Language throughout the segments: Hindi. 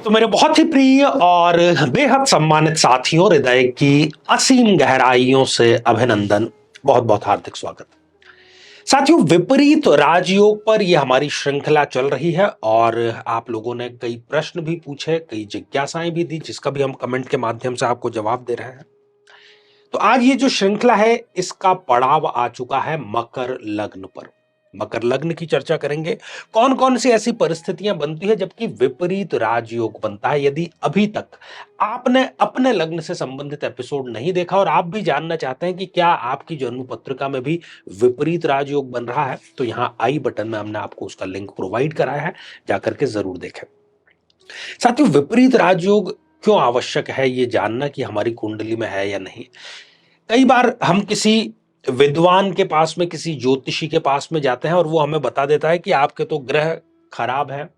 तो मेरे बहुत ही प्रिय और बेहद सम्मानित साथियों, हृदय की असीम गहराइयों से अभिनंदन, बहुत बहुत हार्दिक स्वागत। साथियों, विपरीत राजयोग पर यह हमारी श्रृंखला चल रही है और आप लोगों ने कई प्रश्न भी पूछे, कई जिज्ञासाएं भी दी, जिसका भी हम कमेंट के माध्यम से आपको जवाब दे रहे हैं। तो आज ये जो श्रृंखला है, इसका पड़ाव आ चुका है मकर लग्न पर। मकर लग्न की चर्चा करेंगे। कौन कौन सी ऐसी परिस्थितियां बनती है जबकि विपरीत राजयोग बनता है। यदि अभी तक आपने अपने लग्न से संबंधित एपिसोड नहीं देखा और आप भी जानना चाहते हैं कि क्या आपकी जन्म पत्रिका में भी विपरीत राजयोग बन रहा है, तो यहां आई बटन में हमने आपको उसका लिंक प्रोवाइड कराया है, जाकर के जरूर देखें। साथियों, विपरीत राजयोग क्यों आवश्यक है ये जानना कि हमारी कुंडली में है या नहीं। कई बार हम किसी विद्वान के पास में, किसी ज्योतिषी के पास में जाते हैं और वो हमें बता देता है कि आपके तो ग्रह खराब है,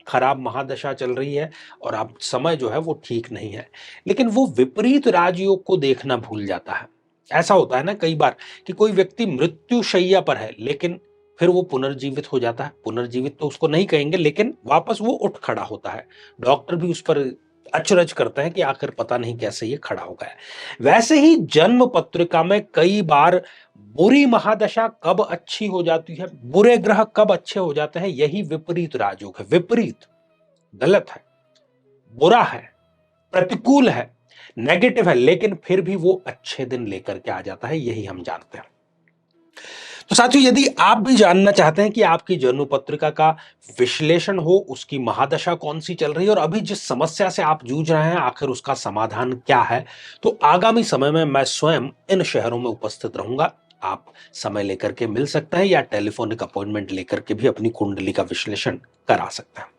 खराब महादशा चल रही है और आप समय जो है वो ठीक नहीं है। लेकिन वो विपरीत राजयोग को देखना भूल जाता है। ऐसा होता है ना कई बार कि कोई व्यक्ति मृत्यु शैया पर है, लेकिन फिर वो पुनर्जीवित हो जाता है। पुनर्जीवित तो उसको नहीं कहेंगे, लेकिन वापस वो उठ खड़ा होता है। डॉक्टर भी उस पर अचरज करते हैं कि आखिर पता नहीं कैसे ये खड़ा हो गया है। वैसे ही जन्म पत्रिका में कई बार बुरी महादशा कब अच्छी हो जाती है, बुरे ग्रह कब अच्छे हो जाते हैं, यही विपरीत राजयोग है। विपरीत गलत है, बुरा है, प्रतिकूल है, नेगेटिव है, लेकिन फिर भी वो अच्छे दिन लेकर के आ जाता है, यही हम जानते हैं। तो साथियों, यदि आप भी जानना चाहते हैं कि आपकी जन्म पत्रिका का विश्लेषण हो, उसकी महादशा कौन सी चल रही है और अभी जिस समस्या से आप जूझ रहे हैं आखिर उसका समाधान क्या है, तो आगामी समय में मैं स्वयं इन शहरों में उपस्थित रहूंगा। आप समय लेकर के मिल सकते हैं या टेलीफोनिक अपॉइंटमेंट लेकर के भी अपनी कुंडली का विश्लेषण करा सकते हैं।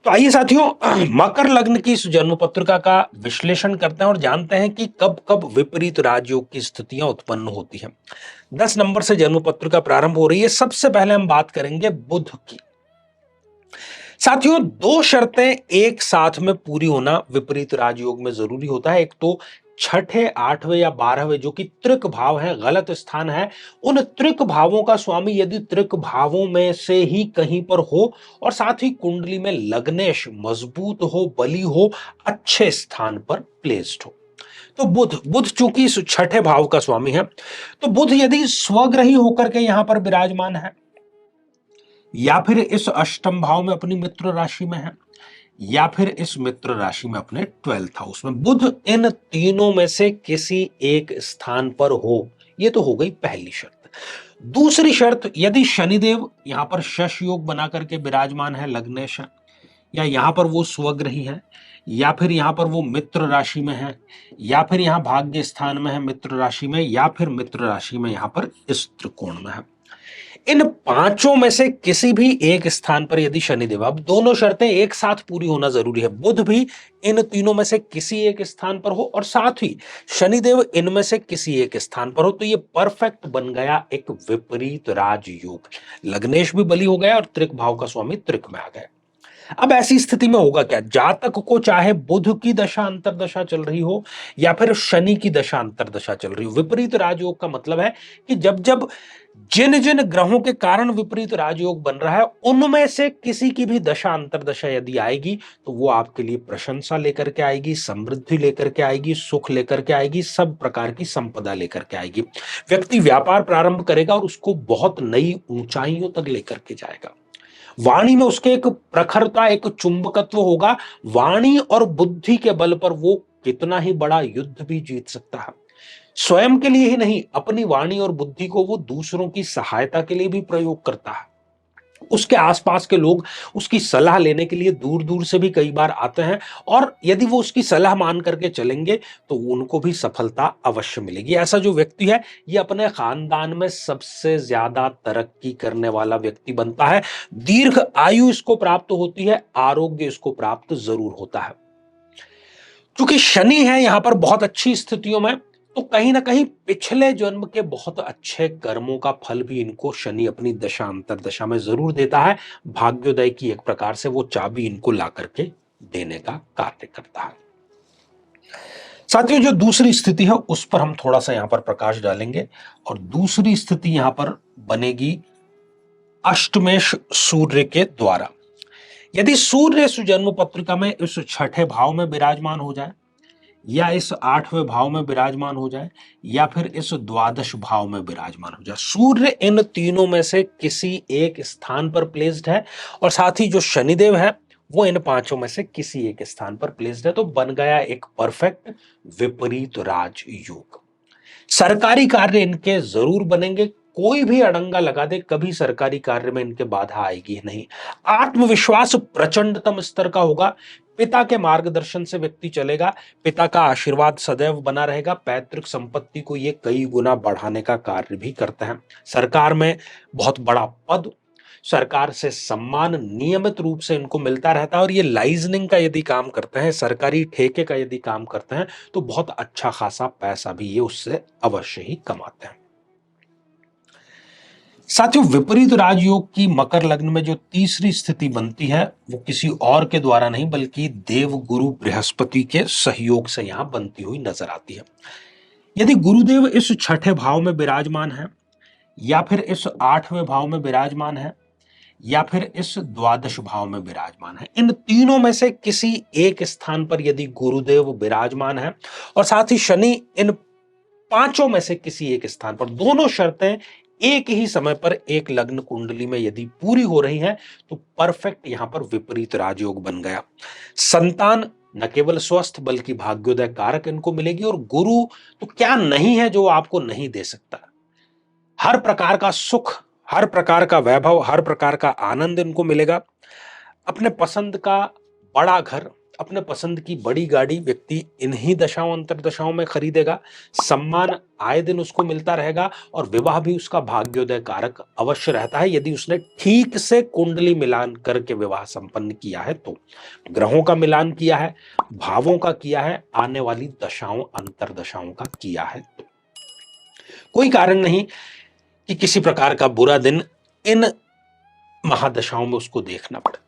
तो आइए साथियों, मकर लग्न की इस जन्म पत्रिका का विश्लेषण करते हैं और जानते हैं कि कब कब विपरीत राजयोग की स्थितियां उत्पन्न होती हैं। 10 नंबर से जन्म पत्रिका प्रारंभ हो रही है। सबसे पहले हम बात करेंगे बुध की। साथियों, दो शर्तें एक साथ में पूरी होना विपरीत राजयोग में जरूरी होता है। एक तो छठे, आठवें या 12वें जो कि त्रिक भाव है, गलत स्थान है, उन त्रिक भावों का स्वामी यदि त्रिक भावों में से ही कहीं पर हो और साथ ही कुंडली में लग्नेश मजबूत हो, बली हो, अच्छे स्थान पर प्लेस्ड हो। तो बुध बुध चूंकि इस छठे भाव का स्वामी है, तो बुध यदि स्वग्रही होकर के यहां पर विराजमान है, या फिर इस अष्टम भाव में अपनी मित्र राशि में है, या फिर इस मित्र राशि में अपने 12th हाउस में, बुध इन तीनों में से किसी एक स्थान पर हो, यह तो हो गई पहली शर्त। दूसरी शर्त, यदि शनिदेव यहां पर शश योग बना करके विराजमान है, लग्नेश है, या यहां पर वो स्वग्रही है, या फिर यहां पर वो मित्र राशि में है, या फिर यहां भाग्य स्थान में है मित्र राशि में, या फिर मित्र राशि में यहां पर इस त्रिकोण में है, इन पांचों में से किसी भी एक स्थान पर यदि शनिदेव, अब दोनों शर्तें एक साथ पूरी होना जरूरी है, बुध भी इन तीनों में से किसी एक स्थान पर हो और साथ ही शनिदेव इनमें से किसी एक स्थान पर हो, तो ये परफेक्ट बन गया एक विपरीत राजयोग। लग्नेश भी बली हो गया और त्रिक भाव का स्वामी त्रिक में आ गया। अब ऐसी स्थिति में होगा क्या, जातक को चाहे बुध की दशा अंतरदशा चल रही हो या फिर शनि की दशा अंतरदशा चल रही हो, विपरीत राजयोग का मतलब है कि जब जब जिन जिन ग्रहों के कारण विपरीत राजयोग बन रहा है, उनमें से किसी की भी दशा अंतरदशा यदि आएगी तो वो आपके लिए प्रशंसा लेकर के आएगी, समृद्धि लेकर के आएगी, सुख लेकर के आएगी, सब प्रकार की संपदा लेकर के आएगी। व्यक्ति व्यापार प्रारंभ करेगा और उसको बहुत नई ऊंचाइयों तक लेकर के जाएगा। वाणी में उसके एक प्रखरता, एक चुंबकत्व होगा। वाणी और बुद्धि के बल पर वो कितना ही बड़ा युद्ध भी जीत सकता है। स्वयं के लिए ही नहीं, अपनी वाणी और बुद्धि को वो दूसरों की सहायता के लिए भी प्रयोग करता है। उसके आसपास के लोग उसकी सलाह लेने के लिए दूर दूर से भी कई बार आते हैं और यदि वो उसकी सलाह मान करके चलेंगे तो उनको भी सफलता अवश्य मिलेगी। ऐसा जो व्यक्ति है, ये अपने खानदान में सबसे ज्यादा तरक्की करने वाला व्यक्ति बनता है। दीर्घ आयु इसको प्राप्त होती है, आरोग्य इसको प्राप्त जरूर होता है। क्योंकि शनि है यहां पर बहुत अच्छी स्थितियों में, तो कहीं ना कहीं पिछले जन्म के बहुत अच्छे कर्मों का फल भी इनको शनि अपनी दशा अंतरदशा में जरूर देता है। भाग्योदय की एक प्रकार से वो चाबी इनको ला करके देने का कार्य करता है। साथियों, जो दूसरी स्थिति है उस पर हम थोड़ा सा यहां पर प्रकाश डालेंगे और दूसरी स्थिति यहां पर बनेगी अष्टमेश सूर्य के द्वारा। यदि सूर्य इस जन्म पत्रिका में इस छठे भाव में विराजमान हो जाए, या इस आठवें भाव में विराजमान हो जाए, या फिर इस द्वादश भाव में विराजमान हो जाए, सूर्य इन तीनों में से किसी एक स्थान पर प्लेस्ड है, और साथ ही जो शनिदेव है वो इन पांचों में से किसी एक स्थान पर प्लेस्ड है, तो बन गया एक परफेक्ट विपरीत राज योग। सरकारी कार्य इनके जरूर बनेंगे, कोई भी अड़ंगा लगा दे कभी सरकारी कार्य में इनके बाधा आएगी नहीं। आत्मविश्वास प्रचंडतम स्तर का होगा, पिता के मार्गदर्शन से व्यक्ति चलेगा, पिता का आशीर्वाद सदैव बना रहेगा, पैतृक संपत्ति को ये कई गुना बढ़ाने का कार्य भी करते हैं। सरकार में बहुत बड़ा पद, सरकार से सम्मान नियमित रूप से इनको मिलता रहता है, और ये लाइजनिंग का यदि काम करते हैं, सरकारी ठेके का यदि काम करते हैं, तो बहुत अच्छा खासा पैसा भी ये उससे अवश्य ही कमाते हैं। साथियों, विपरीत राजयोग की मकर लग्न में जो तीसरी स्थिति बनती है वो किसी और के द्वारा नहीं बल्कि देव गुरु बृहस्पति के सहयोग से यहां बनती हुई नजर आती है। यदि गुरुदेव इस छठे भाव में विराजमान है, या फिर इस आठवें भाव में विराजमान है, या फिर इस द्वादश भाव में विराजमान है, इन तीनों में से किसी एक स्थान पर यदि गुरुदेव विराजमान है, और साथ ही शनि इन पांचों में से किसी एक स्थान पर, दोनों शर्तें एक ही समय पर एक लग्न कुंडली में यदि पूरी हो रही हैं, तो परफेक्ट यहां पर विपरीत राजयोग बन गया। संतान न केवल स्वस्थ बल्कि भाग्योदय कारक इनको मिलेगी, और गुरु तो क्या नहीं है जो आपको नहीं दे सकता। हर प्रकार का सुख, हर प्रकार का वैभव, हर प्रकार का आनंद इनको मिलेगा। अपने पसंद का बड़ा घर, अपने पसंद की बड़ी गाड़ी व्यक्ति इन्हीं दशाओं अंतरदशाओं में खरीदेगा। सम्मान आए दिन उसको मिलता रहेगा, और विवाह भी उसका भाग्योदय कारक अवश्य रहता है यदि उसने ठीक से कुंडली मिलान करके विवाह संपन्न किया है। तो ग्रहों का मिलान किया है, भावों का किया है, आने वाली दशाओं अंतरदशाओं का किया है, तो कोई कारण नहीं कि किसी प्रकार का बुरा दिन इन महादशाओं में उसको देखना पड़े।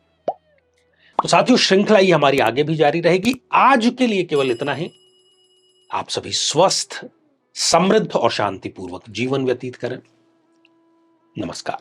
तो साथियों, श्रृंखला ही हमारी आगे भी जारी रहेगी। आज के लिए केवल इतना ही। आप सभी स्वस्थ, समृद्ध और शांतिपूर्वक जीवन व्यतीत करें। नमस्कार।